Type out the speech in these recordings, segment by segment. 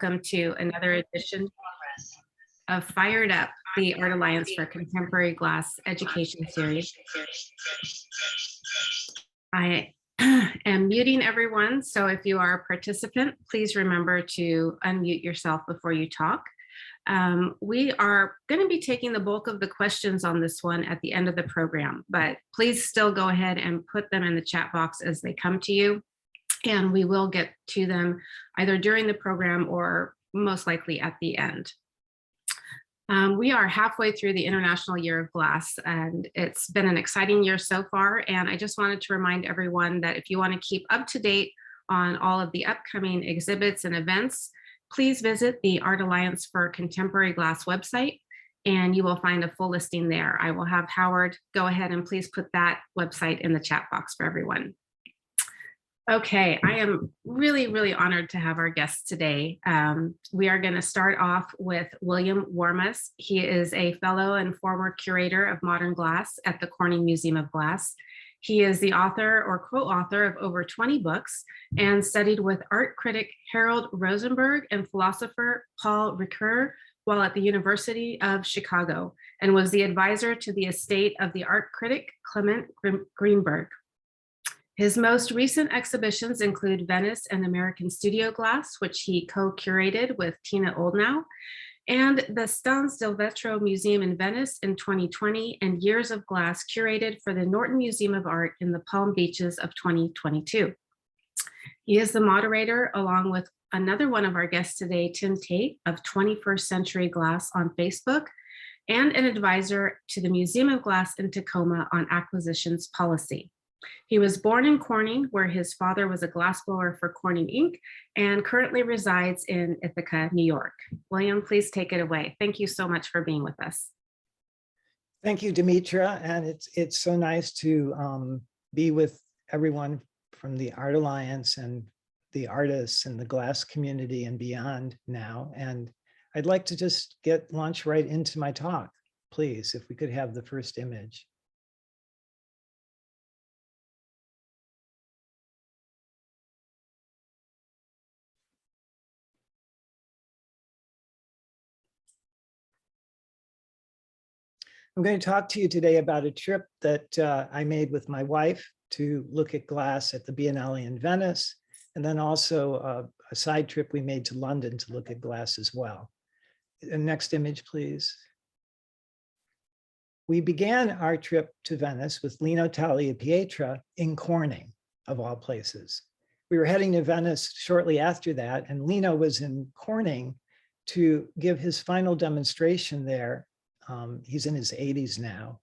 Welcome to another edition of Fired Up, the Art Alliance for Contemporary Glass Education Series. I am muting everyone, so if you are a participant, please remember to unmute yourself before you talk. We are going to be taking the bulk of the questions on this one at the end of the program, but please still go ahead and put them in the chat box as they come to you. And we will get to them either during the program or most likely at the end. We are halfway through the International Year of Glass, and it's been an exciting year so far. And I just wanted to remind everyone that if you want to keep up to date on all of the upcoming exhibits and events, please visit the Art Alliance for Contemporary Glass website, and you will find a full listing there. I will have Howard go ahead and please put that website in the chat box for everyone. Okay, I am really honored to have our guests today. We are going to start off with William Warmus. He is a fellow and former curator of modern glass at the Corning Museum of Glass. He is the author or co-author of over 20 books and studied with art critic Harold Rosenberg and philosopher Paul Ricoeur while at the University of Chicago, and was the advisor to the estate of the art critic Clement Greenberg. His most recent exhibitions include Venice and American Studio Glass, which he co-curated with Tina Oldnow, and the Stanze del Vetro Museum in Venice in 2020, and Years of Glass curated for the Norton Museum of Art in the Palm Beaches of 2022. He is the moderator, along with another one of our guests today, Tim Tate of 21st Century Glass on Facebook, and an advisor to the Museum of Glass in Tacoma on acquisitions policy. He was born in Corning, where his father was a glassblower for Corning Inc., and currently resides in Ithaca, New York. William, please take it away. Thank you so much for being with us. Thank you, Demetra, and it's so nice to be with everyone from the Art Alliance and the artists and the glass community and beyond now. And I'd like to just launch right into my talk, please, if we could have the first image. I'm going to talk to you today about a trip that I made with my wife to look at glass at the Biennale in Venice, and then also a side trip we made to London to look at glass as well. Next image, please. We began our trip to Venice with Lino Tagliapietra in Corning, of all places. We were heading to Venice shortly after that, and Lino was in Corning to give his final demonstration there. He's in his 80s now.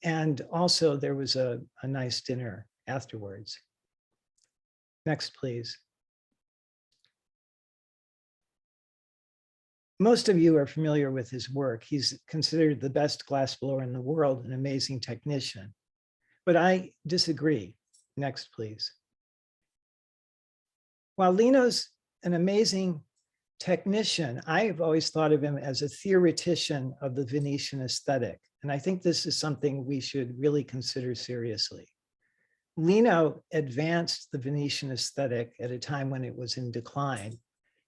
And also there was a nice dinner afterwards. Next, please. Most of you are familiar with his work. He's considered the best glassblower in the world, an amazing technician. But I disagree. Next, please. While Lino's an amazing technician, I've always thought of him as a theoretician of the Venetian aesthetic. And I think this is something we should really consider seriously. Lino advanced the Venetian aesthetic at a time when it was in decline,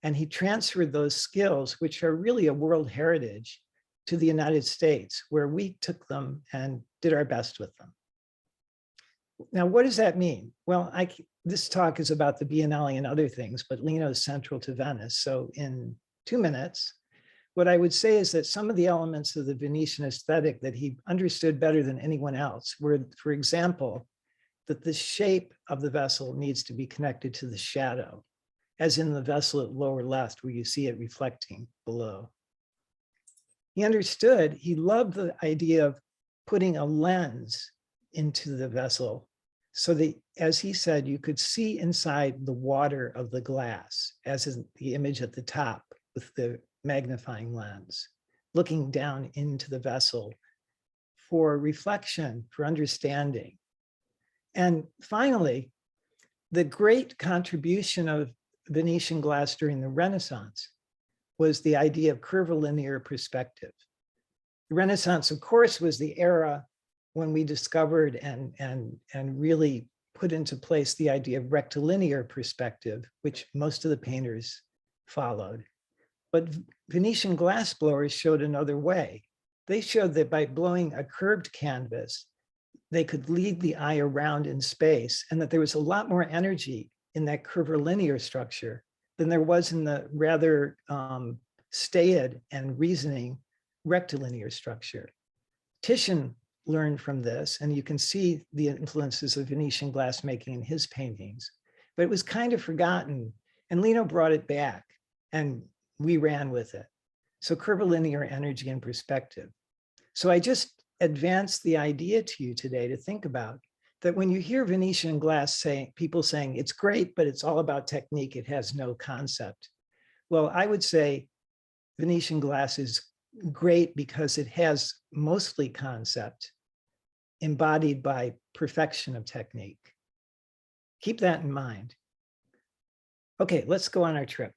and he transferred those skills, which are really a world heritage, to the United States, where we took them and did our best with them. Now, what does that mean? Well, this talk is about the Biennale and other things, but Lino is central to Venice. So in 2 minutes, what I would say is that some of the elements of the Venetian aesthetic that he understood better than anyone else were, for example, that the shape of the vessel needs to be connected to the shadow, as in the vessel at lower left, where you see it reflecting below. He loved the idea of putting a lens into the vessel so that, as he said, you could see inside the water of the glass, as in the image at the top with the magnifying lens, looking down into the vessel for reflection, for understanding. And finally, the great contribution of Venetian glass during the Renaissance was the idea of curvilinear perspective. The Renaissance, of course, was the era when we discovered and really put into place the idea of rectilinear perspective, which most of the painters followed. But Venetian glassblowers showed another way. They showed that by blowing a curved canvas, they could lead the eye around in space, and that there was a lot more energy in that curvilinear structure than there was in the rather staid and reasoning rectilinear structure. Titian learned from this, and you can see the influences of Venetian glassmaking in his paintings, but it was kind of forgotten, and Lino brought it back, and we ran with it. So curvilinear energy and perspective. So I just advanced the idea to you today to think about that when you hear Venetian glass people saying it's great, but it's all about technique, it has no concept. Well, I would say Venetian glass is great because it has mostly concept embodied by perfection of technique. Keep that in mind. Okay, let's go on our trip.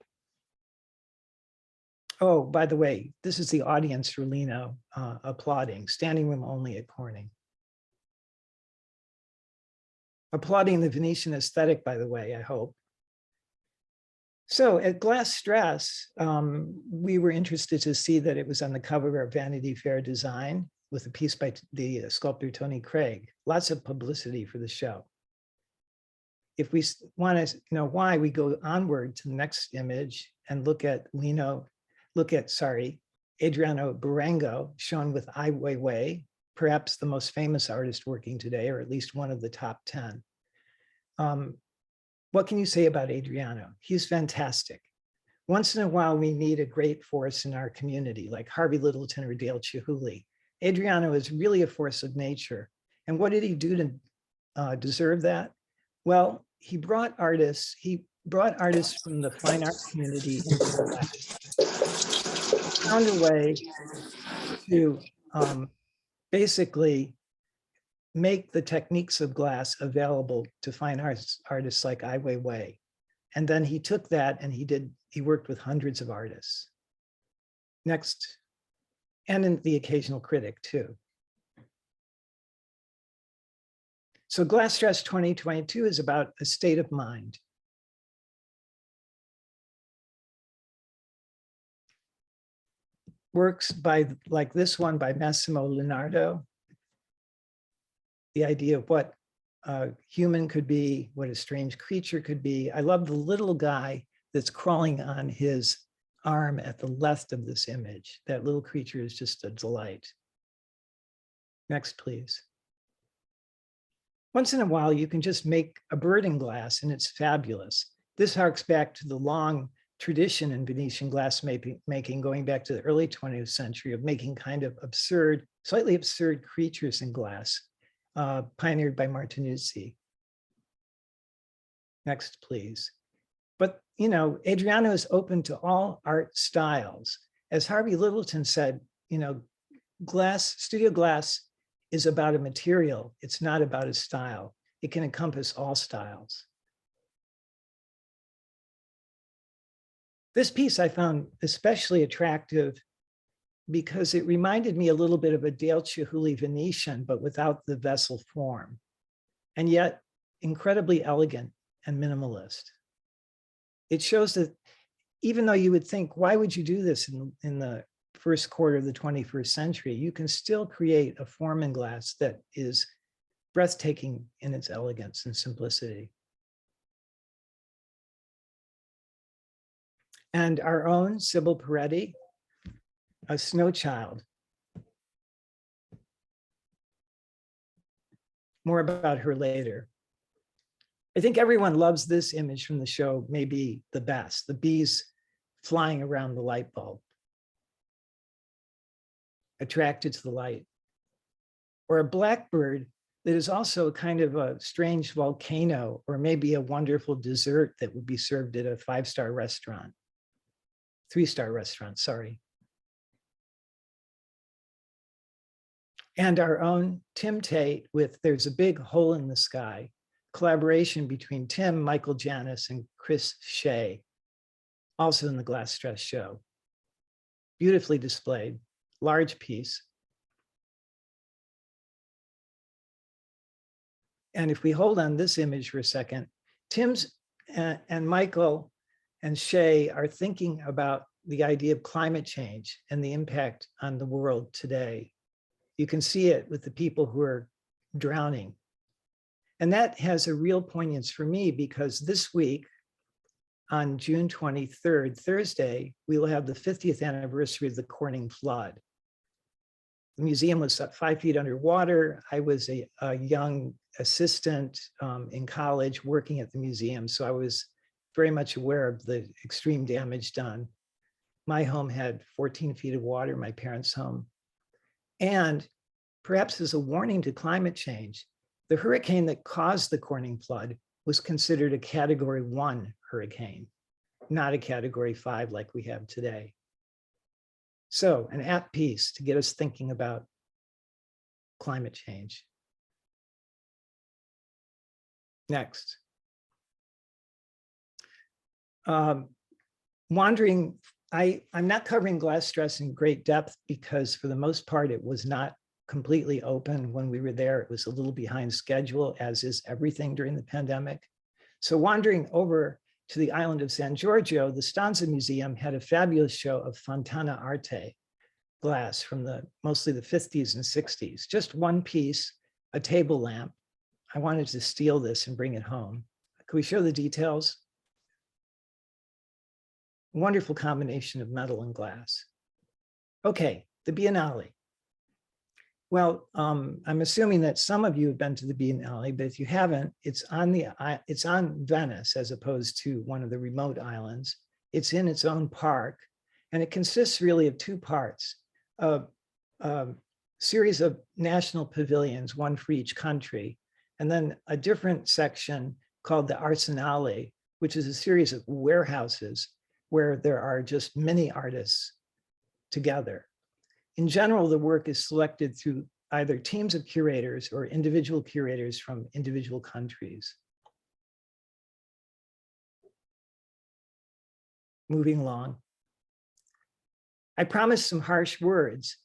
Oh, by the way, this is the audience for Lino applauding, standing room only at Corning. Applauding the Venetian aesthetic, by the way, I hope. So at Glasstress, we were interested to see that it was on the cover of Vanity Fair Design with a piece by the sculptor Tony Craig. Lots of publicity for the show. If we want to know why, we go onward to the next image and look at Adriano Berengo, shown with Ai Weiwei, perhaps the most famous artist working today, or at least one of the top 10. What can you say about Adriano? He's fantastic. Once in a while, we need a great force in our community, like Harvey Littleton or Dale Chihuly. Adriano is really a force of nature. And what did he do to deserve that? Well, he brought artists from the fine art community into the lab. Found a way to basically make the techniques of glass available to fine artists like Ai Weiwei. And then he took that and he worked with hundreds of artists. Next, and in the occasional critic too. So Glasstress 2022 is about a state of mind. Works like this one by Massimo Leonardo. The idea of what a human could be, what a strange creature could be. I love the little guy that's crawling on his arm at the left of this image. That little creature is just a delight. Next, please. Once in a while, you can just make a bird in glass and it's fabulous. This harks back to the long tradition in Venetian glass making, going back to the early 20th century, of making kind of absurd, slightly absurd creatures in glass. Pioneered by Martinuzzi. Next, please. But, you know, Adriano is open to all art styles. As Harvey Littleton said, you know, studio glass is about a material. It's not about a style. It can encompass all styles. This piece I found especially attractive because it reminded me a little bit of a Dale Chihuly Venetian, but without the vessel form, and yet incredibly elegant and minimalist. It shows that even though you would think, why would you do this in the first quarter of the 21st century, you can still create a form in glass that is breathtaking in its elegance and simplicity. And our own Sybil Peretti, a snow child. More about her later. I think everyone loves this image from the show, maybe the best, the bees flying around the light bulb, attracted to the light. Or a blackbird that is also kind of a strange volcano, or maybe a wonderful dessert that would be served at a 5-star restaurant, 3-star restaurant, sorry. And our own Tim Tate with There's a Big Hole in the Sky, collaboration between Tim, Michael Janis, and Chris Shea, also in the Glasstress show. Beautifully displayed, large piece. And if we hold on this image for a second, Tim's and Michael and Shay are thinking about the idea of climate change and the impact on the world today. You can see it with the people who are drowning. And that has a real poignance for me because this week, on June 23rd, Thursday, we will have the 50th anniversary of the Corning flood. The museum was up 5 feet underwater. I was a young assistant in college working at the museum, so I was very much aware of the extreme damage done. My home had 14 feet of water, my parents' home. And perhaps as a warning to climate change, the hurricane that caused the Corning flood was considered a Category 1 hurricane, not a Category 5 like we have today. So an apt piece to get us thinking about climate change. Next. Wandering, I'm not covering Glasstress in great depth because for the most part, it was not completely open when we were there. It was a little behind schedule, as is everything during the pandemic. So wandering over to the island of San Giorgio, the Stanza Museum had a fabulous show of Fontana Arte glass from mostly the 50s and 60s. Just one piece, a table lamp. I wanted to steal this and bring it home. Can we show the details? Wonderful combination of metal and glass. Okay, the Biennale. Well, I'm assuming that some of you have been to the Biennale, but if you haven't, it's on Venice as opposed to one of the remote islands. It's in its own park, and it consists really of two parts: a series of national pavilions, one for each country, and then a different section called the Arsenale, which is a series of warehouses where there are just many artists together. In general, the work is selected through either teams of curators or individual curators from individual countries. Moving along. I promised some harsh words.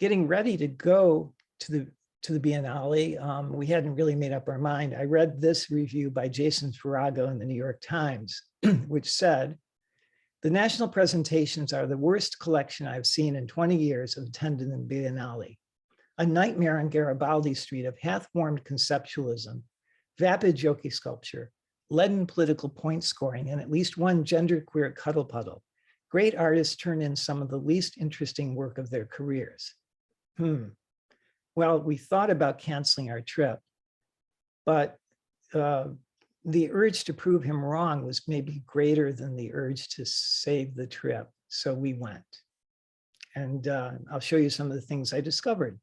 Getting ready to go to the Biennale, we hadn't really made up our mind. I read this review by Jason Farago in the New York Times, which said, "The national presentations are the worst collection I've seen in 20 years of attending the Biennale. A nightmare on Garibaldi Street of half-formed conceptualism, vapid jokey sculpture, leaden political point scoring, and at least one genderqueer cuddle puddle. Great artists turn in some of the least interesting work of their careers." Well, we thought about canceling our trip, but the urge to prove him wrong was maybe greater than the urge to save the trip. So we went. And I'll show you some of the things I discovered.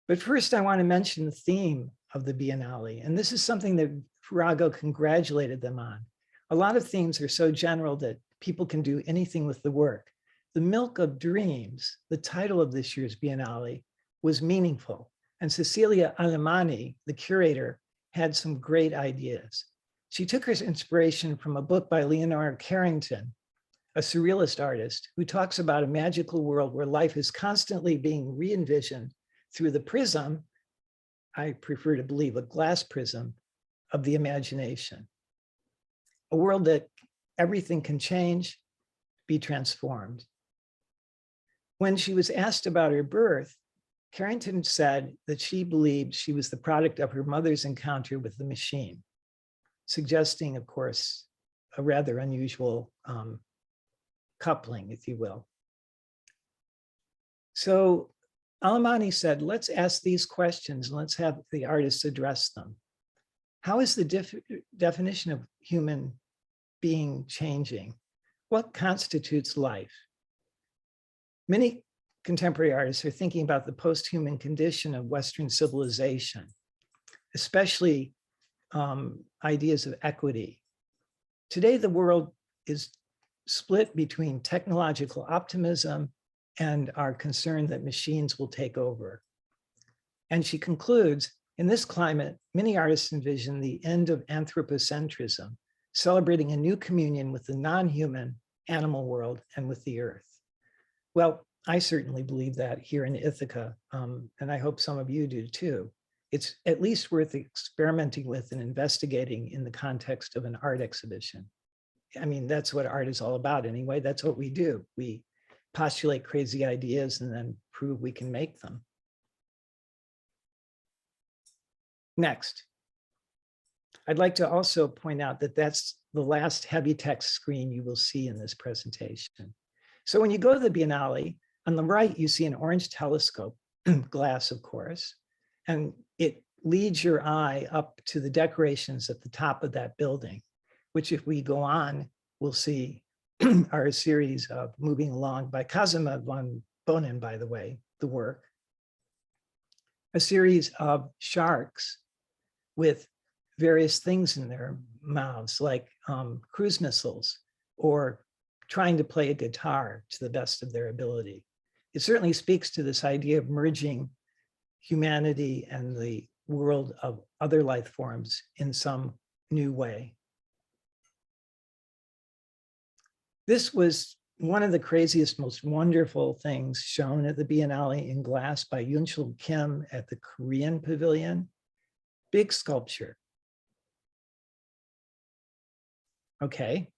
But first, I want to mention the theme of the Biennale. And this is something that Farago congratulated them on. A lot of themes are so general that people can do anything with the work. The Milk of Dreams, the title of this year's Biennale, was meaningful. And Cecilia Alemani, the curator, had some great ideas. She took her inspiration from a book by Leonora Carrington, a surrealist artist who talks about a magical world where life is constantly being re-envisioned through the prism, I prefer to believe a glass prism, of the imagination. A world that everything can change, be transformed. When she was asked about her birth, Carrington said that she believed she was the product of her mother's encounter with the machine, suggesting, of course, a rather unusual coupling, if you will. So Alemani said, let's ask these questions and let's have the artists address them. How is the definition of human being changing? What constitutes life? Many contemporary artists are thinking about the post-human condition of Western civilization, especially ideas of equity. Today, the world is split between technological optimism and our concern that machines will take over. And she concludes, in this climate, many artists envision the end of anthropocentrism, celebrating a new communion with the non-human animal world and with the earth. Well, I certainly believe that here in Ithaca, and I hope some of you do too. it's at least worth experimenting with and investigating in the context of an art exhibition. I mean, that's what art is all about anyway. That's what we do. We postulate crazy ideas and then prove we can make them. Next, I'd like to also point out that that's the last heavy text screen you will see in this presentation. So when you go to the Biennale, on the right, you see an orange telescope, glass, of course, and it leads your eye up to the decorations at the top of that building, which if we go on, we'll see are a series of Moving Along by Cosima von Bonin, by the way, the work. A series of sharks with various things in their mouths, like cruise missiles, or trying to play a guitar to the best of their ability. It certainly speaks to this idea of merging humanity and the world of other life forms in some new way. This was one of the craziest, most wonderful things shown at the Biennale in glass by Yunchul Kim at the Korean Pavilion. Big sculpture. Okay.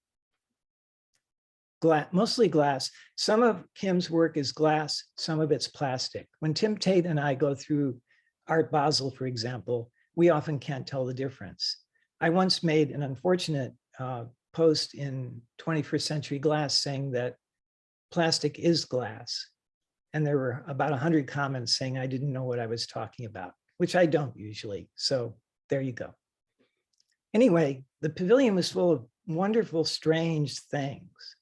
Mostly glass. Some of Kim's work is glass, some of it's plastic. When Tim Tate and I go through Art Basel, for example, we often can't tell the difference. I once made an unfortunate post in 21st Century Glass saying that plastic is glass. And there were about 100 comments saying I didn't know what I was talking about, which I don't usually. So there you go. Anyway, the pavilion was full of wonderful, strange things.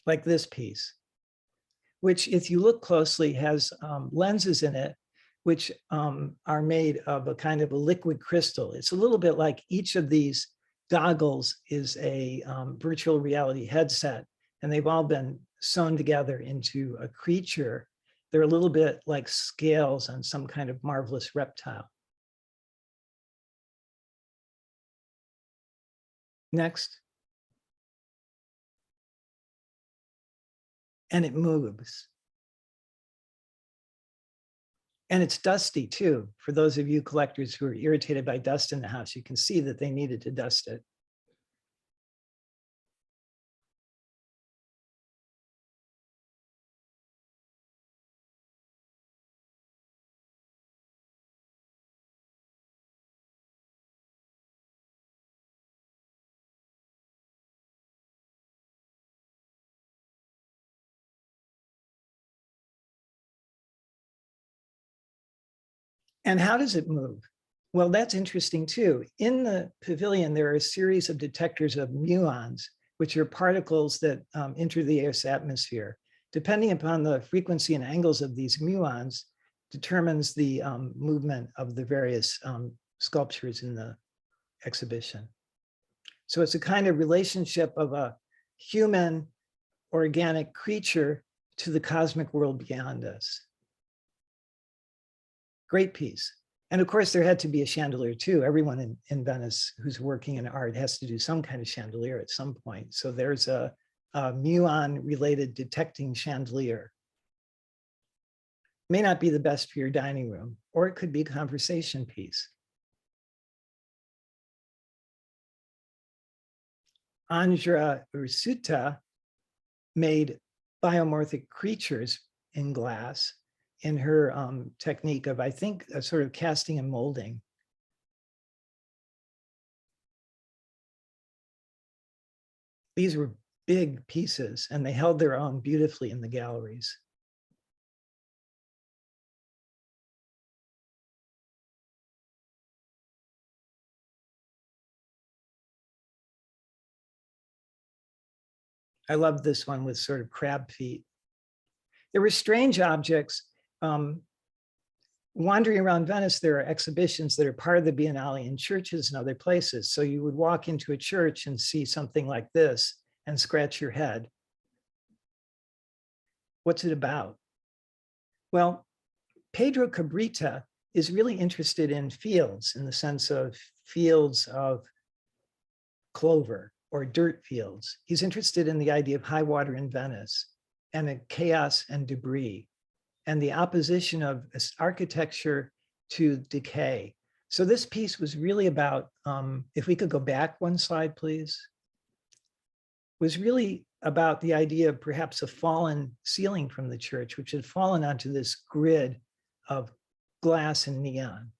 Like this piece, which if you look closely has lenses in it, which are made of a kind of a liquid crystal. It's a little bit like each of these goggles is a virtual reality headset, and they've all been sewn together into a creature. They're a little bit like scales on some kind of marvelous reptile. Next. And it moves. And it's dusty too. For those of you collectors who are irritated by dust in the house, you can see that they needed to dust it. And how does it move? Well, that's interesting too. In the pavilion, there are a series of detectors of muons, which are particles that enter the Earth's atmosphere. Depending upon the frequency and angles of these muons, determines the movement of the various sculptures in the exhibition. So it's a kind of relationship of a human organic creature to the cosmic world beyond us. Great piece. And of course, there had to be a chandelier too. Everyone in Venice who's working in art has to do some kind of chandelier at some point. So there's a muon-related detecting chandelier. May not be the best for your dining room, or it could be a conversation piece. Andra Ursuta made biomorphic creatures in glass in her technique of, I think, a sort of casting and molding. These were big pieces and they held their own beautifully in the galleries. I love this one with sort of crab feet. There were strange objects. Wandering around Venice, there are exhibitions that are part of the Biennale in churches and other places. So you would walk into a church and see something like this and scratch your head. What's it about? Well, Pedro Cabrita is really interested in fields in the sense of fields of clover or dirt fields. He's interested in the idea of high water in Venice and chaos and debris. and the opposition of architecture to decay. So this piece was really about, if we could go back one slide, please, was really about the idea of perhaps a fallen ceiling from the church, which had fallen onto this grid of glass and neon.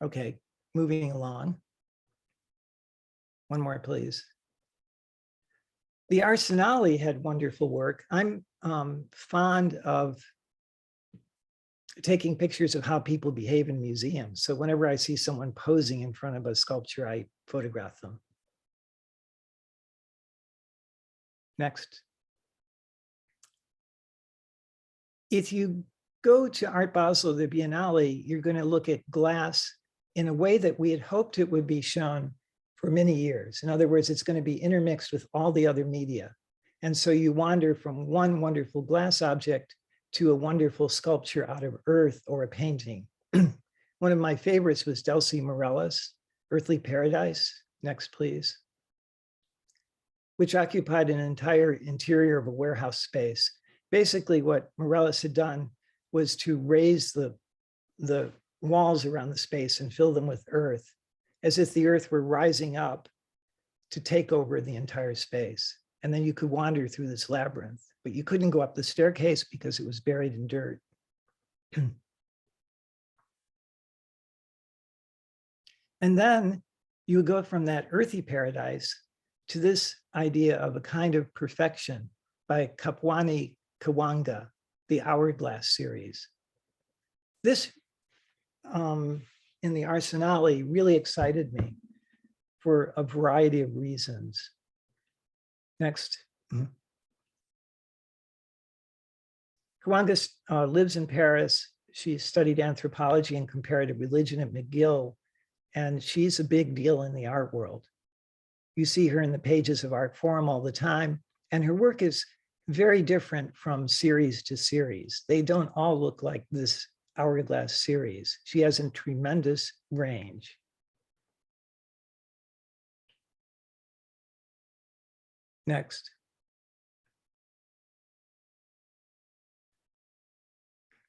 Okay, moving along. One more, please. The Arsenale had wonderful work. I'm fond of taking pictures of how people behave in museums. So whenever I see someone posing in front of a sculpture, I photograph them. Next. If you go to Art Basel, the Biennale, you're going to look at glass in a way that we had hoped it would be shown for many years. In other words, it's going to be intermixed with all the other media. And so you wander from one wonderful glass object to a wonderful sculpture out of earth or a painting. One of my favorites was Delcy Morella's Earthly Paradise. Next, please. Which occupied an entire interior of a warehouse space. Basically, what Morellis had done was to raise the walls around the space and fill them with earth, as if the earth were rising up to take over the entire space. And then you could wander through this labyrinth, but you couldn't go up the staircase because it was buried in dirt. And then you would go from that earthy paradise to this idea of a kind of perfection by Kapwani Kawanga, the Hourglass series. This in the Arsenale really excited me for a variety of reasons. Next. Kawanga lives in Paris. She studied anthropology and comparative religion at McGill, and she's a big deal in the art world. You see her in the pages of Art Forum all the time, and her work is very different from series to series. They don't all look like this Hourglass series. She has a tremendous range. Next.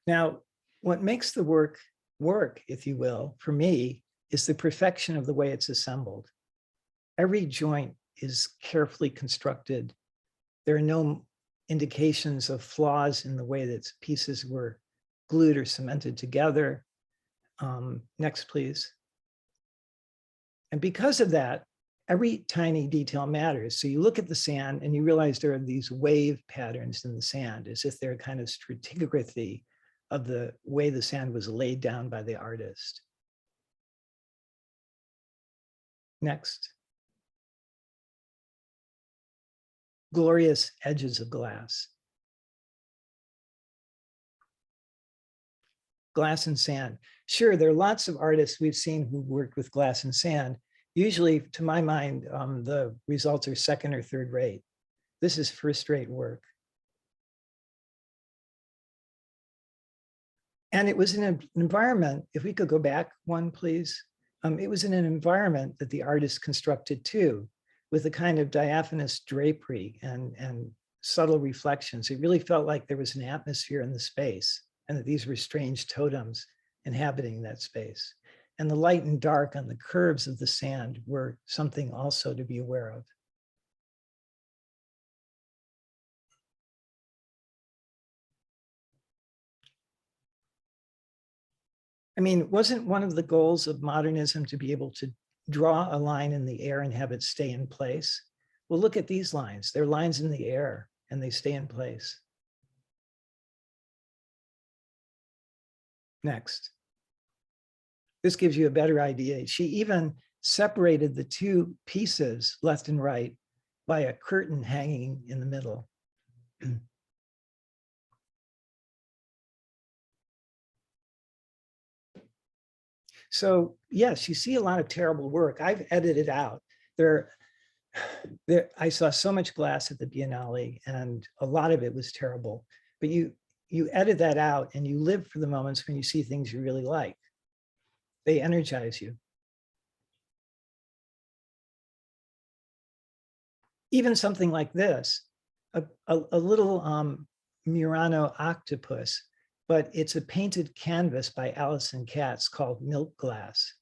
Now, what makes the work, if you will, for me, is the perfection of the way it's assembled. Every joint is carefully constructed. There are no indications of flaws in the way that pieces were glued or cemented together. Next, please. And because of that, every tiny detail matters. So you look at the sand and you realize there are these wave patterns in the sand, as if they're kind of stratigraphy of the way the sand was laid down by the artist. Next. Glorious edges of glass. Glass and sand. Sure, there are lots of artists we've seen who worked with glass and sand. Usually, to my mind, the results are second or third rate. This is first-rate work. And it was in an environment, if we could go back one, please. It was in an environment that the artist constructed too, with a kind of diaphanous drapery and subtle reflections. It really felt like there was an atmosphere in the space and that these were strange totems inhabiting that space. And the light and dark on the curves of the sand were something also to be aware of. I mean, wasn't one of the goals of modernism to be able to draw a line in the air and have it stay in place? Well, look at these lines. They're lines in the air and they stay in place. Next. This gives you a better idea. She even separated the two pieces, left and right, by a curtain hanging in the middle. So yes, you see a lot of terrible work. I've edited out. I saw so much glass at the Biennale and a lot of it was terrible, but you edit that out and you live for the moments when you see things you really like. They energize you. even something like this, a little Murano octopus, but it's a painted canvas by Alison Katz called Milk Glass,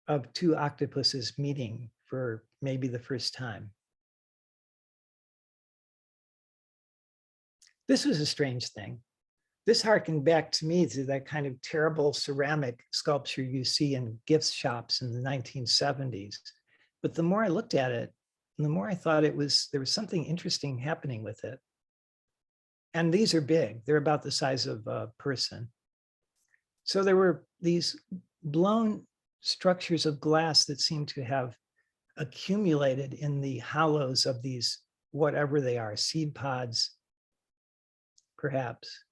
of two octopuses meeting for maybe the first time. This was a strange thing. This harkened back to me to that kind of terrible ceramic sculpture you see in gift shops in the 1970s. But the more I looked at it, the more I thought there was something interesting happening with it. And these are big. They're about the size of a person. So there were these blown structures of glass that seemed to have accumulated in the hollows of these, whatever they are, seed pods, perhaps,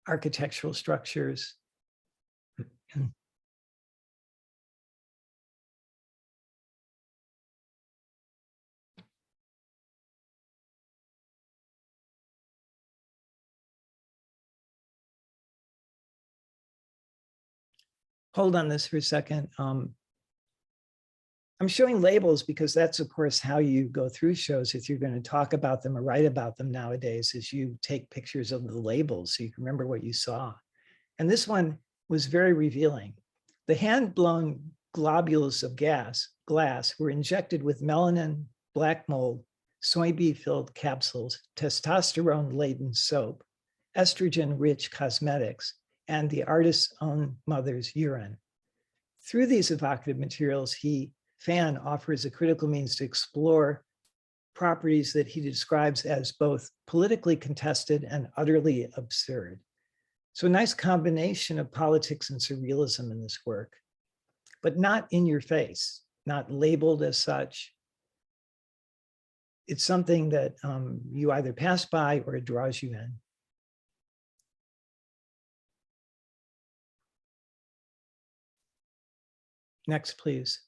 architectural structures. Hold on this for a second. I'm showing labels because that's, of course, how you go through shows. If you're going to talk about them or write about them nowadays, is you take pictures of the labels so you can remember what you saw. And this one was very revealing. The hand-blown globules of glass were injected with melanin, black mold, soybean-filled capsules, testosterone-laden soap, estrogen-rich cosmetics, and the artist's own mother's urine. Through these evocative materials, Fan offers a critical means to explore properties that he describes as both politically contested and utterly absurd. So a nice combination of politics and surrealism in this work, but not in your face, not labeled as such. It's something that you either pass by or it draws you in. Next, please.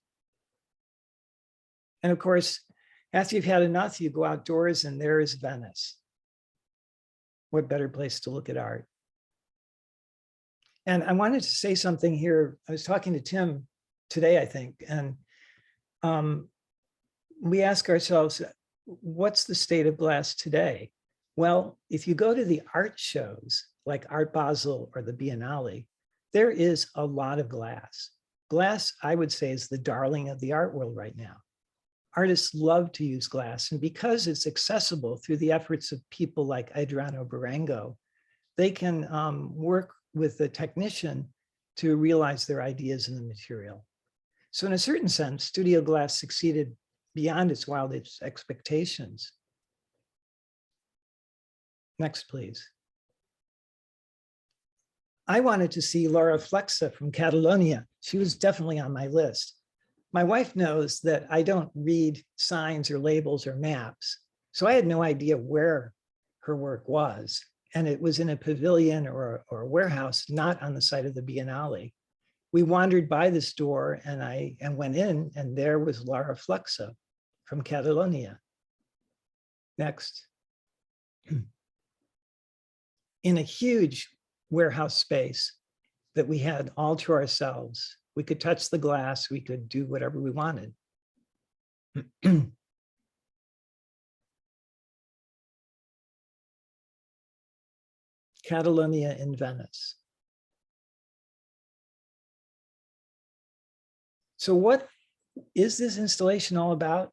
And of course, after you've had enough, you go outdoors and there is Venice. What better place to look at art? And I wanted to say something here. I was talking to Tim today, I think, and we ask ourselves, what's the state of glass today? Well, if you go to the art shows like Art Basel or the Biennale, there is a lot of glass. Glass, I would say, is the darling of the art world right now. Artists love to use glass, and because it's accessible through the efforts of people like Adriano Berengo, they can work with the technician to realize their ideas in the material. So in a certain sense, studio glass succeeded beyond its wildest expectations. Next, please. I wanted to see Laura Flexa from Catalonia. She was definitely on my list. My wife knows that I don't read signs or labels or maps, so I had no idea where her work was. And it was in a pavilion or a warehouse, not on the site of the Biennale. We wandered by this door and went in, and there was Laura Flexa from Catalonia. Next. In a huge warehouse space that we had all to ourselves, we could touch the glass, we could do whatever we wanted. Catalonia in Venice. So what is this installation all about?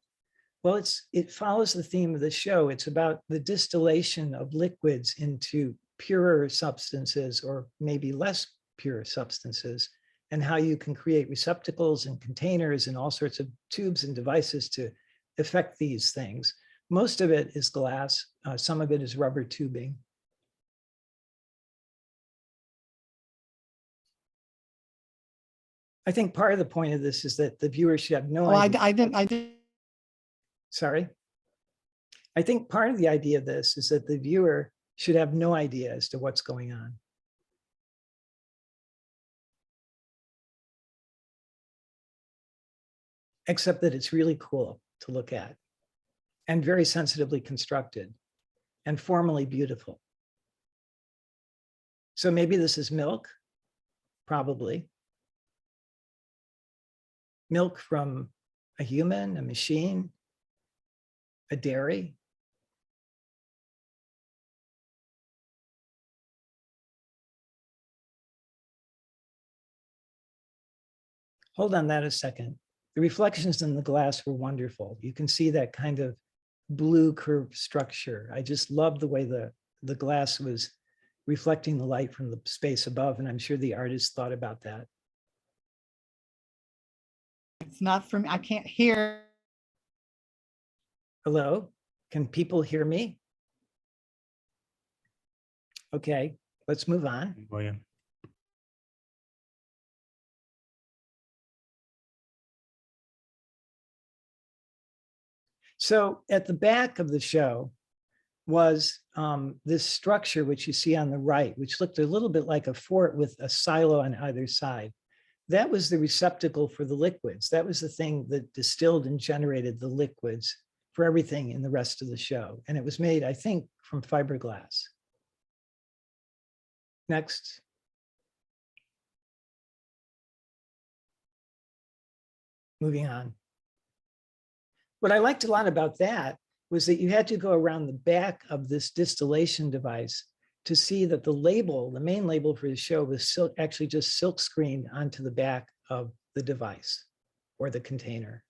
Well, it follows the theme of the show. It's about the distillation of liquids into purer substances, or maybe less pure substances, and how you can create receptacles and containers and all sorts of tubes and devices to affect these things. Most of it is glass. Some of it is rubber tubing. I think part of the point of this is that the viewer should have no idea. I didn't. Sorry. I think part of the idea of this is that the viewer should have no idea as to what's going on. Except that it's really cool to look at and very sensitively constructed and formally beautiful. So maybe this is milk, probably. Milk from a human, a machine. a dairy. Hold on that a second. The reflections in the glass were wonderful. You can see that kind of blue curved structure. I just love the way the glass was reflecting the light from the space above, and I'm sure the artist thought about that. It's not for me. I can't hear. Hello, can people hear me? Okay, let's move on. William. So at the back of the show was this structure, which you see on the right, which looked a little bit like a fort with a silo on either side. That was the receptacle for the liquids. That was the thing that distilled and generated the liquids for everything in the rest of the show. And it was made, I think, from fiberglass. Next. Moving on. What I liked a lot about that was that you had to go around the back of this distillation device to see that the label, the main label for the show, was actually just silk screened onto the back of the device or the container.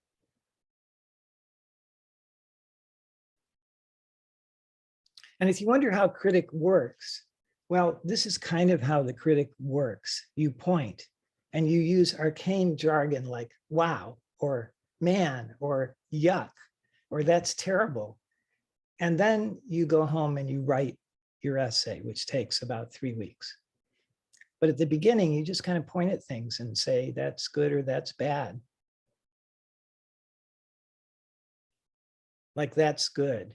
And if you wonder how critic works, well, this is kind of how the critic works. You point and you use arcane jargon like wow, or man, or yuck, or that's terrible. And then you go home and you write your essay, which takes about 3 weeks. But at the beginning, you just kind of point at things and say, that's good or that's bad. Like, that's good.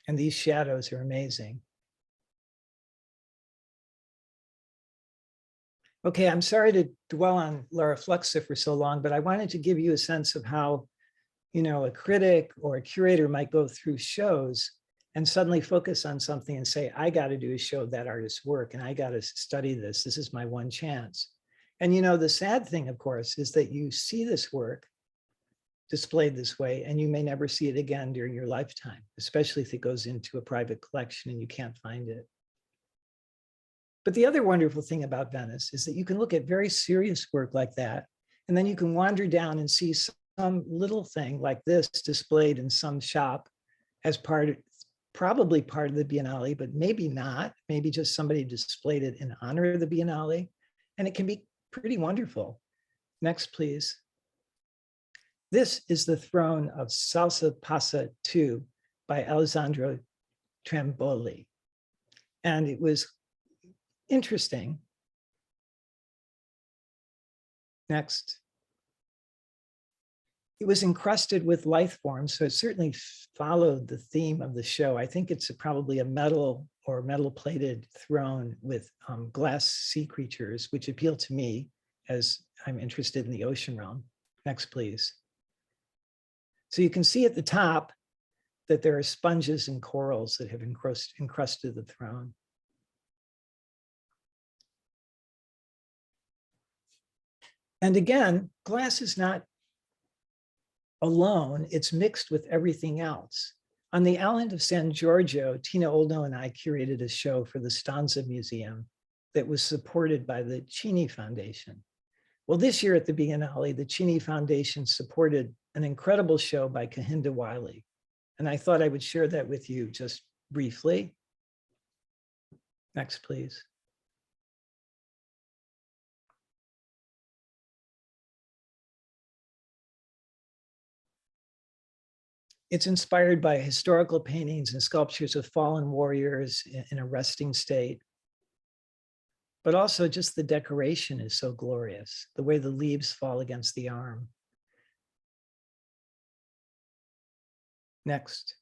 And these shadows are amazing. Okay, I'm sorry to dwell on Laura Fluxa for so long, but I wanted to give you a sense of how, you know, a critic or a curator might go through shows and suddenly focus on something and say, I got to do a show of that artist's work and I got to study this. This is my one chance. And, you know, the sad thing, of course, is that you see this work displayed this way and you may never see it again during your lifetime, especially if it goes into a private collection and you can't find it. But the other wonderful thing about Venice is that you can look at very serious work like that, and then you can wander down and see some little thing like this displayed in some shop as probably part of the Biennale, but maybe not. Maybe just somebody displayed it in honor of the Biennale, and it can be pretty wonderful. Next, please. This is the throne of Salsa Passa 2 by Alessandro Tramboli. And it was interesting. Next. It was encrusted with lithe forms, so it certainly followed the theme of the show. I think it's probably a metal or metal-plated throne with glass sea creatures, which appeal to me as I'm interested in the ocean realm. Next, please. So you can see at the top that there are sponges and corals that have encrusted the throne. And again, glass is not alone, it's mixed with everything else. On the island of San Giorgio, Tina Oldno and I curated a show for the Stanza Museum that was supported by the Cini Foundation. Well, this year at the Biennale, the Cini Foundation supported an incredible show by Kahinda Wiley. And I thought I would share that with you just briefly. Next, please. It's inspired by historical paintings and sculptures of fallen warriors in a resting state. But also just the decoration is so glorious, the way the leaves fall against the arm. Next.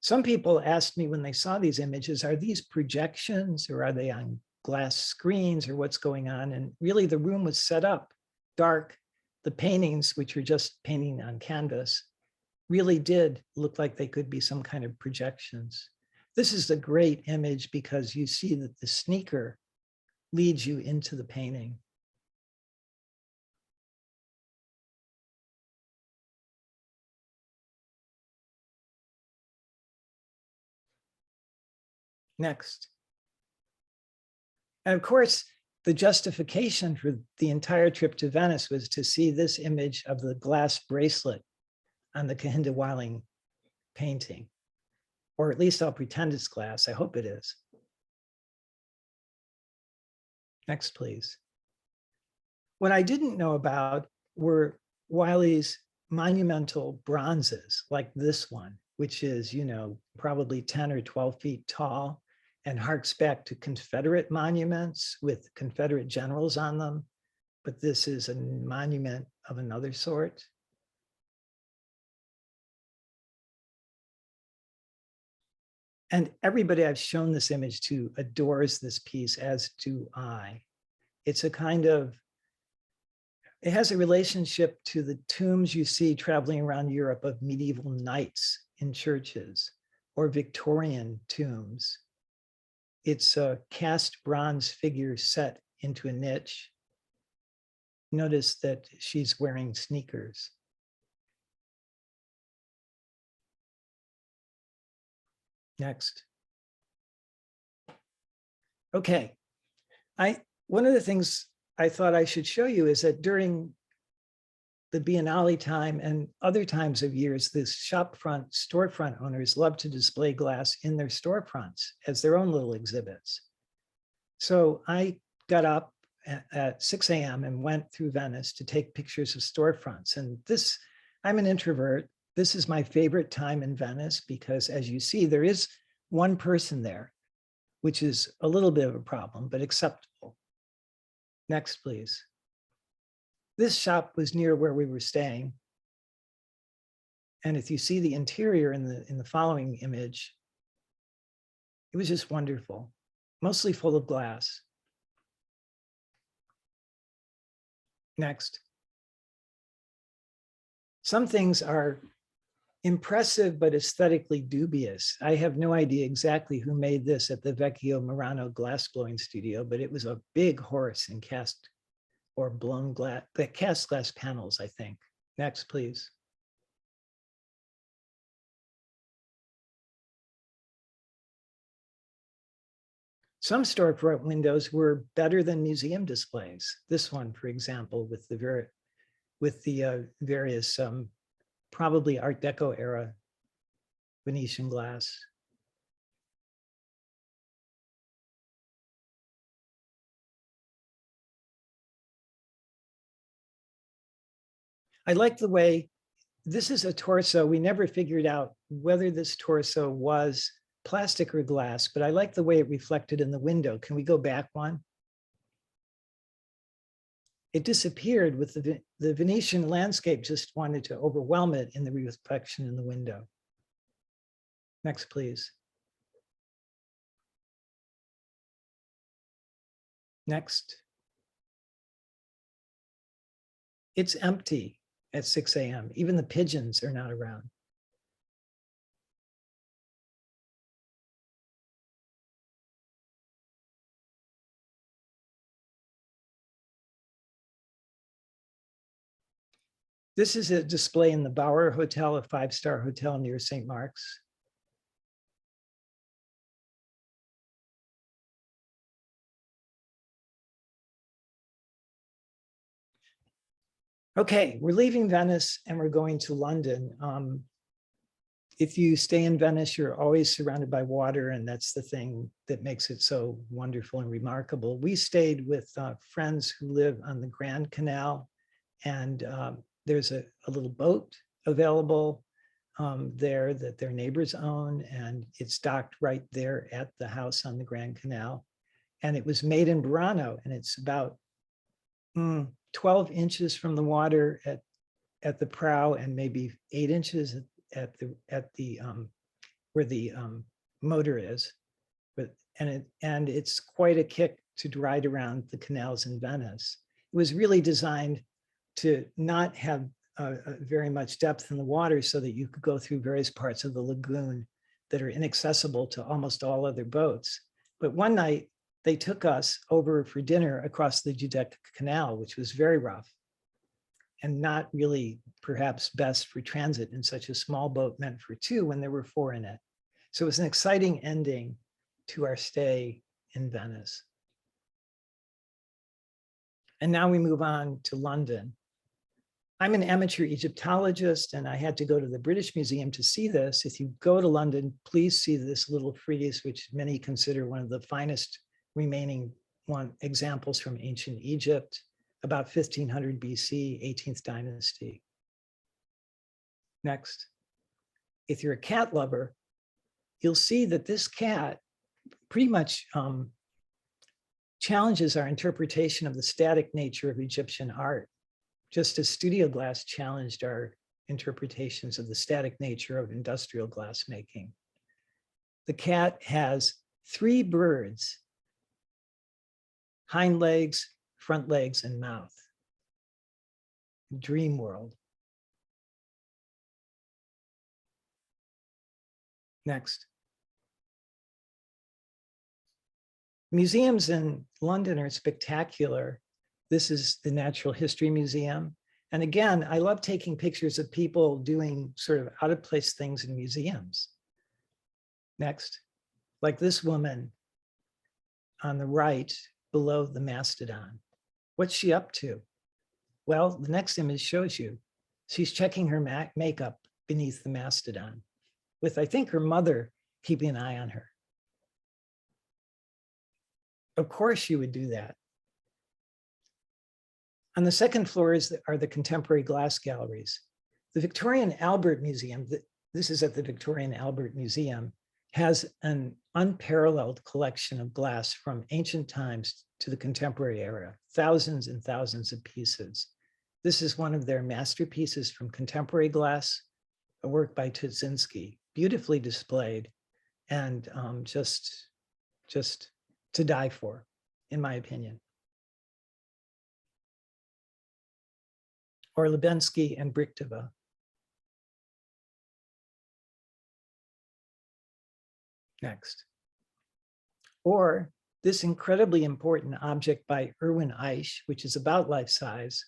Some people asked me when they saw these images, are these projections or are they on glass screens or what's going on? And really the room was set up dark. The paintings, which are just painting on canvas, really did look like they could be some kind of projections. This is a great image because you see that the sneaker leads you into the painting. Next. And of course, the justification for the entire trip to Venice was to see this image of the glass bracelet on the Cahinda-Weiling painting, or at least I'll pretend it's glass. I hope it is. Next, please. What I didn't know about were Wiley's monumental bronzes, like this one, which is, you know, probably 10 or 12 feet tall and harks back to Confederate monuments with Confederate generals on them. But this is a monument of another sort. And everybody I've shown this image to adores this piece, as do I. It's a kind of, it has a relationship to the tombs you see traveling around Europe of medieval knights in churches or Victorian tombs. It's a cast bronze figure set into a niche. Notice that she's wearing sneakers. Next. Okay, one of the things I thought I should show you is that during the Biennale time and other times of years, this storefront owners love to display glass in their storefronts as their own little exhibits. So I got up at 6 a.m. and went through Venice to take pictures of storefronts. And this, I'm an introvert. This is my favorite time in Venice because, as you see, there is one person there, which is a little bit of a problem, but acceptable. Next, please. This shop was near where we were staying. And if you see the interior in the following image, it was just wonderful, mostly full of glass. Next. Some things are impressive, but aesthetically dubious. I have no idea exactly who made this at the Vecchio Murano glass blowing studio, but it was a big horse in cast or blown glass, cast glass panels, I think. Next, please. Some storefront windows were better than museum displays. This one, for example, with the various probably Art Deco era Venetian glass. I like the way this is a torso. We never figured out whether this torso was plastic or glass, but I like the way it reflected in the window. Can we go back one? It disappeared with the Venetian landscape, just wanted to overwhelm it in the reflection in the window. Next, please. Next. It's empty at 6 a.m. Even the pigeons are not around. This is a display in the Bauer Hotel, a 5-star hotel near St. Mark's. Okay, we're leaving Venice and we're going to London. If you stay in Venice, you're always surrounded by water, and that's the thing that makes it so wonderful and remarkable. We stayed with friends who live on the Grand Canal, and there's a little boat available there that their neighbors own, and it's docked right there at the house on the Grand Canal. And it was made in Burano, and it's about 12 inches from the water at the prow, and maybe 8 inches at the where the motor is. And it's quite a kick to ride around the canals in Venice. It was really designed to not have very much depth in the water so that you could go through various parts of the lagoon that are inaccessible to almost all other boats. But one night they took us over for dinner across the Giudecca Canal, which was very rough and not really perhaps best for transit in such a small boat meant for two when there were 4 in it. So it was an exciting ending to our stay in Venice. And now we move on to London. I'm an amateur Egyptologist, and I had to go to the British Museum to see this. If you go to London, please see this little frieze, which many consider one of the finest remaining examples from ancient Egypt, about 1500 BC, 18th dynasty. Next. If you're a cat lover, you'll see that this cat pretty much challenges our interpretation of the static nature of Egyptian art, just as studio glass challenged our interpretations of the static nature of industrial glassmaking. The cat has 3 birds, hind legs, front legs, and mouth. Dream world. Next. Museums in London are spectacular. This is the Natural History Museum. And again, I love taking pictures of people doing sort of out of place things in museums. Next, like this woman on the right below the mastodon. What's she up to? Well, the next image shows you. She's checking her makeup beneath the mastodon with, I think, her mother keeping an eye on her. Of course you would do that. On the second floor are the contemporary glass galleries. The Victorian Albert Museum, this is at the Victorian Albert Museum, has an unparalleled collection of glass from ancient times to the contemporary era, thousands and thousands of pieces. This is one of their masterpieces from contemporary glass, a work by Tudzinski, beautifully displayed and just to die for, in my opinion. Or Lubensky and Brichtova. Next. Or this incredibly important object by Erwin Eich, which is about life size,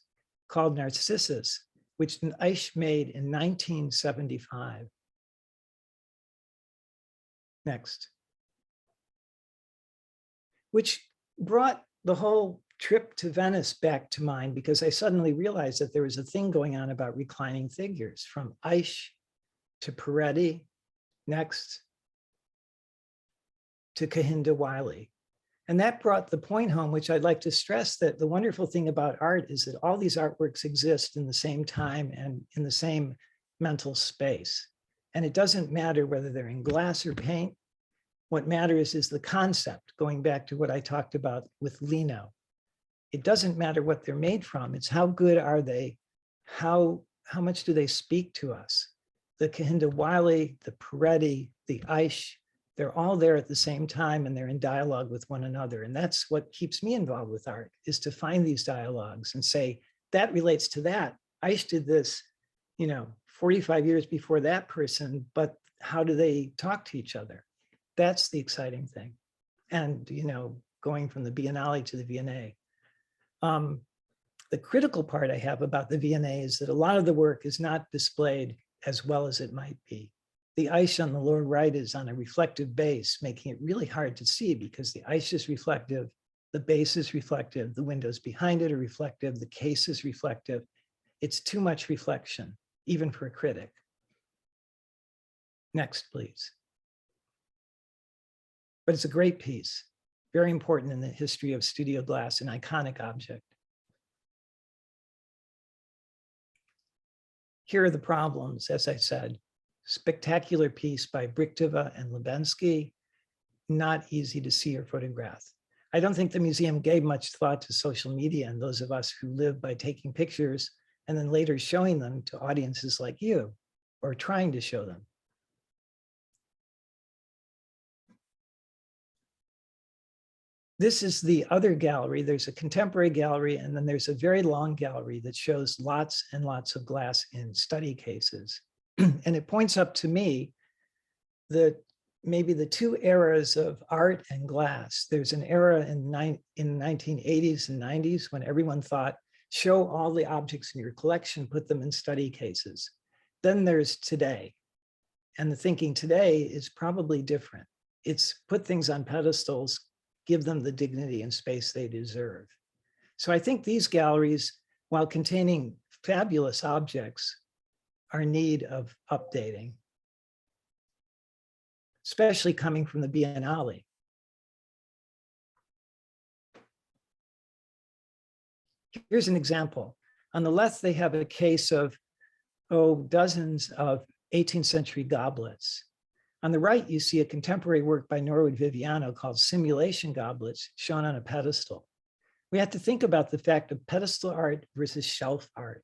called Narcissus, which Eich made in 1975. Next. Which brought the whole trip to Venice back to mind, because I suddenly realized that there was a thing going on about reclining figures, from Eich to Peretti, next to Kahinda Wiley. And that brought the point home, which I'd like to stress, that the wonderful thing about art is that all these artworks exist in the same time and in the same mental space. And it doesn't matter whether they're in glass or paint. What matters is the concept, going back to what I talked about with Lino. It doesn't matter what they're made from, it's how good are they, how much do they speak to us? The Kahinda Wiley, the Peretti, the Eich, they're all there at the same time and they're in dialogue with one another. And that's what keeps me involved with art, is to find these dialogues and say, that relates to that. Eich did this, 45 years before that person, but how do they talk to each other? That's the exciting thing. And, going from the Biennale to the V&A. The critical part I have about the V&A is that a lot of the work is not displayed as well as it might be. The Eich on the lower right is on a reflective base, making it really hard to see because the Eich is reflective, the base is reflective, the windows behind it are reflective, the case is reflective. It's too much reflection, even for a critic. Next, please. But it's a great piece, very important in the history of studio glass, an iconic object. Here are the problems, as I said. Spectacular piece by Brichtova and Lubensky, not easy to see or photograph. I don't think the museum gave much thought to social media and those of us who live by taking pictures and then later showing them to audiences like you, or trying to show them. This is the other gallery. There's a contemporary gallery, and then there's a very long gallery that shows lots and lots of glass in study cases. And it points up to me that maybe the two eras of art and glass. There's an era in the 1980s and 90s when everyone thought, show all the objects in your collection, put them in study cases. Then there's today. And the thinking today is probably different. it's put things on pedestals, give them the dignity and space they deserve. So I think these galleries, while containing fabulous objects, are in need of updating, especially coming from the Biennale. Here's an example. On the left, they have a case of, dozens of 18th century goblets. On the right, you see a contemporary work by Norwood Viviano called Simulation Goblets shown on a pedestal. We have to think about the fact of pedestal art versus shelf art.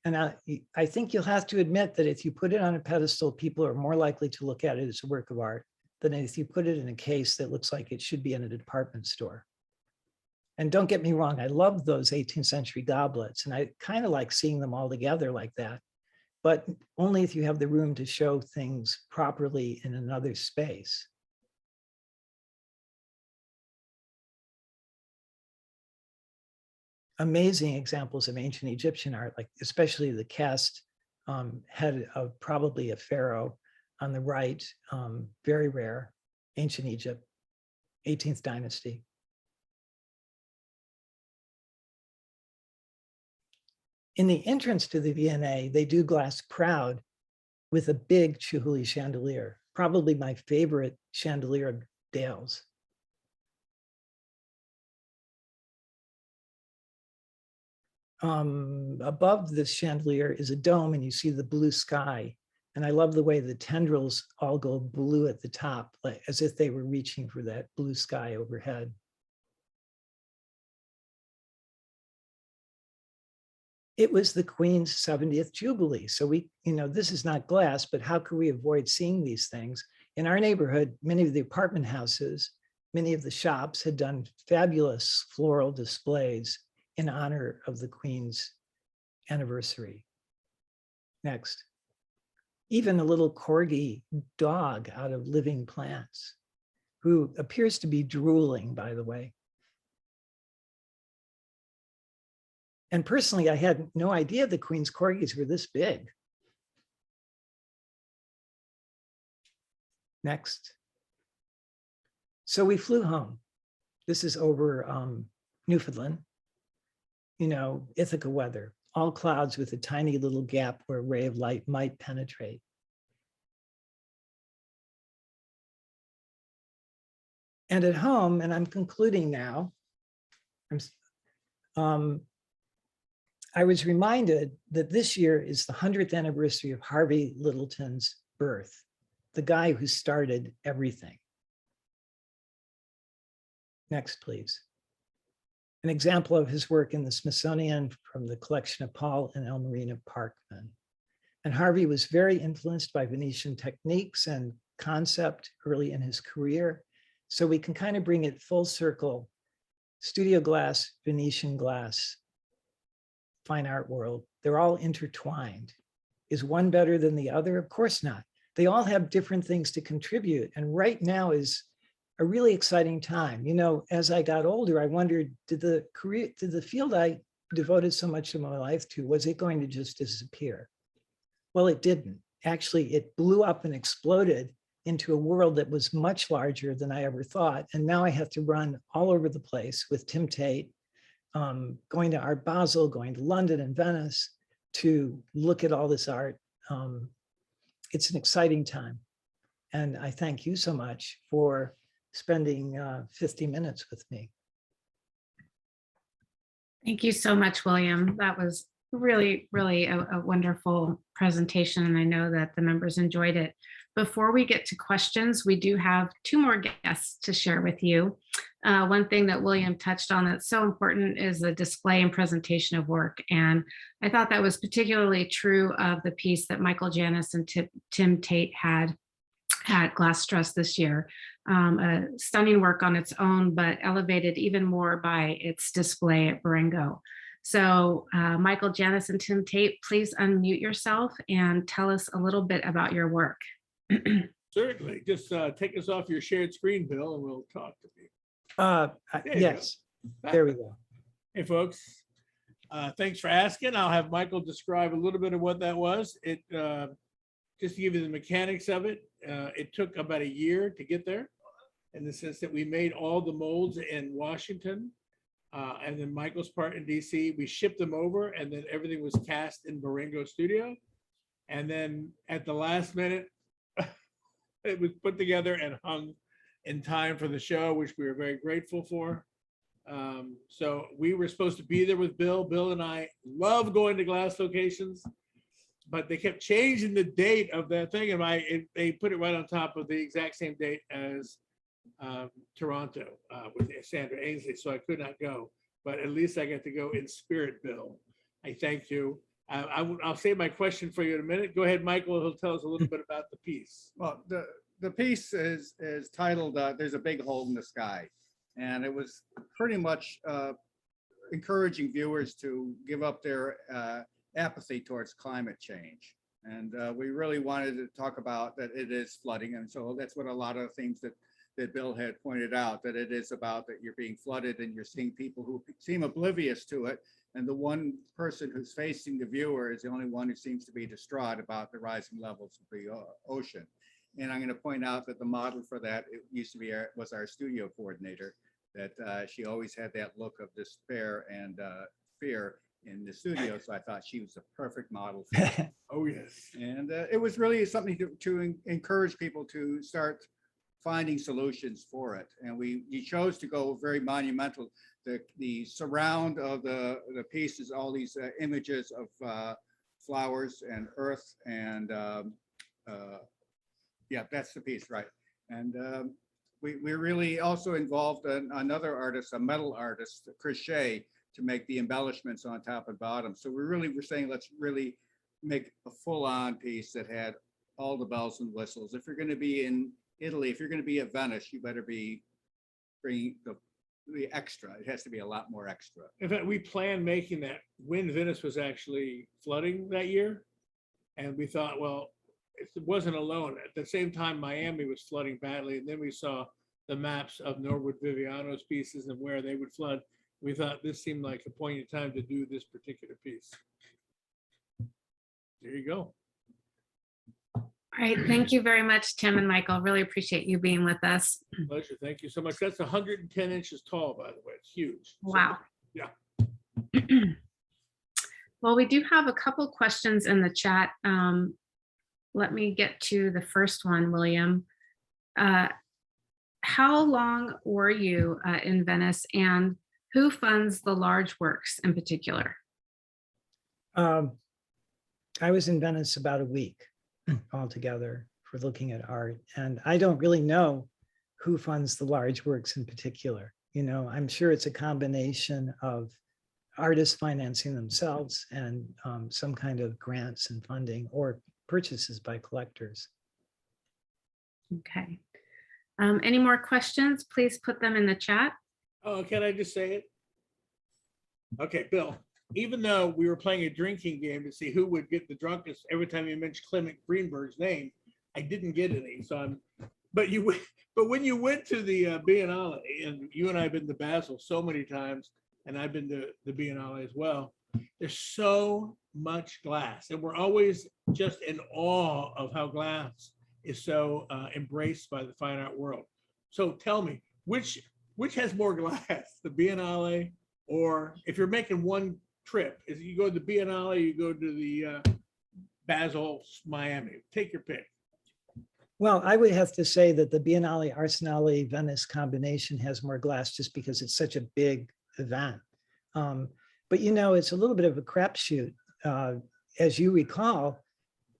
And I think you'll have to admit that if you put it on a pedestal, people are more likely to look at it as a work of art than if you put it in a case that looks like it should be in a department store. And don't get me wrong, I love those 18th century goblets, and I kind of like seeing them all together like that, but only if you have the room to show things properly in another space. Amazing examples of ancient Egyptian art, like especially the cast head of probably a pharaoh on the right, very rare, ancient Egypt, 18th dynasty. In the entrance to the V&A, they do glass proud with a big Chihuly chandelier, probably my favorite chandelier of Dale's. Above this chandelier is a dome, and you see the blue sky. And I love the way the tendrils all go blue at the top, like as if they were reaching for that blue sky overhead. It was the Queen's 70th Jubilee. So this is not glass, but how could we avoid seeing these things? In our neighborhood, many of the apartment houses, many of the shops had done fabulous floral displays in honor of the Queen's anniversary. Next. Even a little corgi dog out of living plants, who appears to be drooling, by the way. And personally, I had no idea the Queen's corgis were this big. Next. So we flew home. This is over Newfoundland. Ithaca weather, all clouds with a tiny little gap where a ray of light might penetrate. And at home, and I'm concluding now, I was reminded that this year is the 100th anniversary of Harvey Littleton's birth, the guy who started everything. Next, please. An example of his work in the Smithsonian from the collection of Paul and Elmarina Parkman. And Harvey was very influenced by Venetian techniques and concept early in his career. So we can kind of bring it full circle. Studio glass, Venetian glass, fine art world, they're all intertwined. Is one better than the other? Of course not. They all have different things to contribute. And right now is a really exciting time. As I got older, I wondered, did the field I devoted so much of my life to, was it going to just disappear? Well, it didn't. Actually, it blew up and exploded into a world that was much larger than I ever thought. And now I have to run all over the place with Tim Tate, going to Art Basel, going to London and Venice to look at all this art. It's an exciting time. And I thank you so much for spending 50 minutes with me. Thank you so much, William. That was really, really a wonderful presentation, and I know that the members enjoyed it. Before we get to questions, we do have two more guests to share with you. One thing that William touched on that's so important is the display and presentation of work. And I thought that was particularly true of the piece that Michael Janis and Tim Tate had at Glasstress this year. A stunning work on its own, but elevated even more by its display at Berengo. So Michael Janis and Tim Tate, please unmute yourself and tell us a little bit about your work. Certainly. Just take us off your shared screen, Bill, and we'll talk to you. Yes, there we go. Hey, folks. Thanks for asking. I'll have Michael describe a little bit of what that was. Just to give you the mechanics of it, it took about a year to get there. in the sense that we made all the molds in Washington. And then Michael's part in DC, we shipped them over, and then everything was cast in Berengo studio. And then at the last minute, it was put together and hung in time for the show, which we were very grateful for. So we were supposed to be there with Bill. Bill and I love going to glass locations, but they kept changing the date of that thing, and they put it right on top of the exact same date as Toronto with Sandra Ainsley, so I could not go. But at least I got to go in spirit, Bill. I thank you. I'll save my question for you in a minute. Go ahead, Michael. He'll tell us a little bit about the piece. Well, the piece is titled "There's a Big Hole in the Sky," and it was pretty much encouraging viewers to give up their apathy towards climate change. And we really wanted to talk about that it is flooding, and so that's what a lot of things that Bill had pointed out, that it is about that you're being flooded and you're seeing people who seem oblivious to it. And the one person who's facing the viewer is the only one who seems to be distraught about the rising levels of the ocean. And I'm going to point out that the model for that, it used to be was our studio coordinator, that she always had that look of despair and fear in the studio. So I thought she was a perfect model for that. Oh, yes. And it was really something to encourage people to start finding solutions for it. And you chose to go very monumental. The surround of the piece is all these images of flowers and earth, and yeah, that's the piece, right? And we really also involved another artist, a metal artist, Chris Shea, to make the embellishments on top and bottom. So we really were saying, let's really make a full-on piece that had all the bells and whistles. If you're going to be in Italy, if you're going to be at Venice, you better be bringing the extra. It has to be a lot more extra. In fact, we planned making that when Venice was actually flooding that year. And we thought, well, it wasn't alone. At the same time, Miami was flooding badly. And then we saw the maps of Norwood Viviano's pieces and where they would flood. We thought this seemed like a poignant time to do this particular piece. There you go. All right, thank you very much, Tim and Michael. Really appreciate you being with us. Pleasure. Thank you so much. That's 110 inches tall, by the way. It's huge. So, Wow. yeah. Well, we do have a couple questions in the chat. Let me get to the first one, William. How long were you in Venice, and who funds the large works in particular? I was in Venice about a week altogether for looking at art. And I don't really know who funds the large works in particular. You know, I'm sure it's a combination of artists financing themselves and some kind of grants and funding or purchases by collectors. Okay. Any more questions? Please put them in the chat. Oh, can I just say it? Okay, Bill, even though we were playing a drinking game to see who would get the drunkest every time you mentioned Clement Greenberg's name, I didn't get any. So but when you went to the Biennale, and you and I have been to Basel so many times, and I've been to the Biennale as well, there's so much glass, and we're always just in awe of how glass is so embraced by the fine art world. So tell me, which has more glass, the Biennale, or if you're making one trip, is you go to the Biennale, you go to the Basel, Miami, take your pick. Well, I would have to say that the Biennale Arsenale Venice combination has more glass just because it's such a big event. But you know, it's a little bit of a crapshoot. As you recall,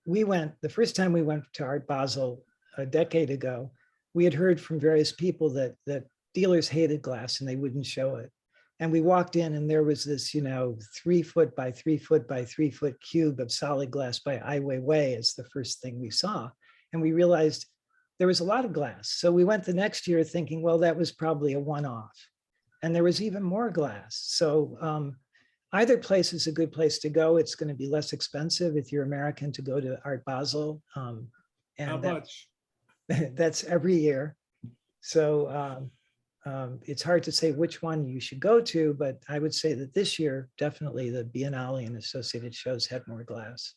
the first time we went to Art Basel a decade ago, we had heard from various people that dealers hated glass and they wouldn't show it. And we walked in and there was this, 3 foot by 3 foot by 3 foot cube of solid glass by Ai Weiwei as the first thing we saw. And we realized there was a lot of glass. So we went the next year thinking, well, that was probably a one-off. And there was even more glass. So either place is a good place to go. It's going to be less expensive if you're American to go to Art Basel. And How much? That's every year. So it's hard to say which one you should go to, but I would say that this year, definitely the Biennale and associated shows had more glass.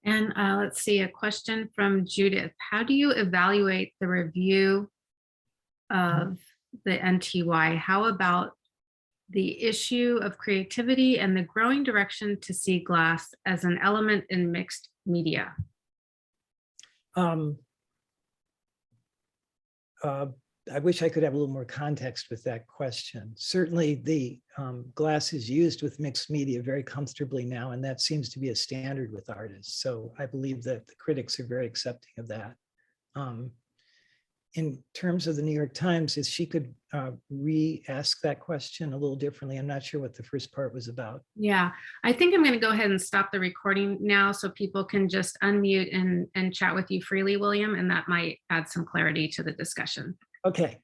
And let's see, a question from Judith. How do you evaluate the review of the NTY? How about the issue of creativity and the growing direction to see glass as an element in mixed media? I wish I could have a little more context with that question. Certainly the glass is used with mixed media very comfortably now, and that seems to be a standard with artists. So I believe that the critics are very accepting of that. In terms of the New York Times, if she could re-ask that question a little differently. I'm not sure what the first part was about. Yeah, I think I'm going to go ahead and stop the recording now so people can just unmute and chat with you freely, William, and that might add some clarity to the discussion. Okay.